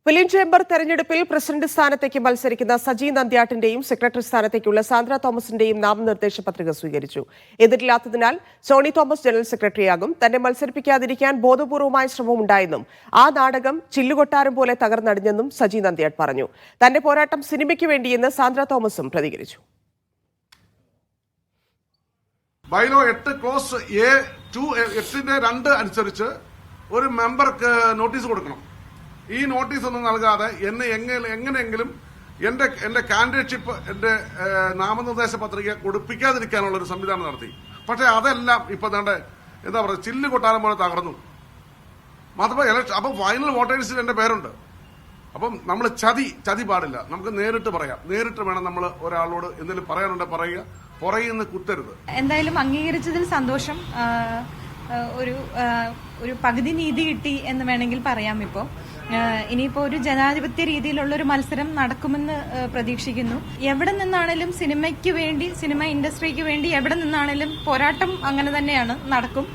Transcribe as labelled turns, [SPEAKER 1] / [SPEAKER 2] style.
[SPEAKER 1] William chamber തെരഞ്ഞെടുപ്പിൽ president സ്ഥാനത്തേക്ക് മത്സരിക്കുന്ന സജി നന്ദ്യാട്ടിന്റെയും സെക്രട്ടറി സ്ഥാനത്തേക്കുള്ള സാന്ദ്ര തോമസിന്റെയും നാമനിർദ്ദേശ പത്രിക സ്വീകരിച്ചു. എതിരില്ലാത്തതിനാൽ സോണി തോമസ് ജനറൽ സെക്രട്ടറിയാകും. തന്നെ മത്സരിപ്പിക്കാതിരിക്കാൻ ബോധപൂർവമായ ശ്രമമുണ്ടായെന്നും ആ നാടകം ചില്ലുകൊട്ടാരം പോലെ തകർന്നടിഞ്ഞെന്നും സജി നന്ദ്യാട്ട് പറഞ്ഞു. തന്റെ പോരാട്ടം സിനിമയ്ക്ക് വേണ്ടിയെന്ന് സാന്ദ്ര തോമസും പ്രതികരിച്ചു.
[SPEAKER 2] ബൈലോ 8 ക്ലോസ് A 2 അനുസരിച്ച് ഒരു മെമ്പർക്ക് നോട്ടീസ് കൊടുക്കണം. ഈ നോട്ടീസ് ഒന്നും നൽകാതെ എന്നെ എങ്ങനെയെങ്കിലും എന്റെ കാൻഡിഡേറ്റ്ഷിപ്പ് എന്റെ നാമനിർദ്ദേശ പത്രിക കൊടുപ്പിക്കാതിരിക്കാനുള്ള ഒരു സംവിധാനം നടത്തി. പക്ഷെ അതെല്ലാം ഇപ്പൊ എന്താ പറയുക, ചില്ല് കൊട്ടാരം പോലെ തകർന്നു. അപ്പൊ ഫൈനൽ വോട്ടേഴ്സിൽ എന്റെ പേരുണ്ട്. അപ്പം നമ്മൾ ചതി പാടില്ല. നമുക്ക് നേരിട്ട് പറയാം. നേരിട്ട് വേണം നമ്മൾ ഒരാളോട് എന്തെങ്കിലും പറയാനുണ്ടെ പറയുക. പുറയുന്ന കുത്തരുത്.
[SPEAKER 3] എന്തായാലും അംഗീകരിച്ചതിൽ സന്തോഷം. ഒരു പകുതി നീതി കിട്ടി എന്ന് വേണമെങ്കിൽ പറയാം. ഇനിയിപ്പോ ഒരു ജനാധിപത്യ രീതിയിലുള്ള ഒരു മത്സരം നടക്കുമെന്ന് പ്രതീക്ഷിക്കുന്നു. എവിടെ നിന്നാണേലും സിനിമയ്ക്ക് വേണ്ടി, സിനിമ ഇൻഡസ്ട്രിക്ക് വേണ്ടി എവിടെ നിന്നാണേലും പോരാട്ടം അങ്ങനെ തന്നെയാണ് നടക്കും.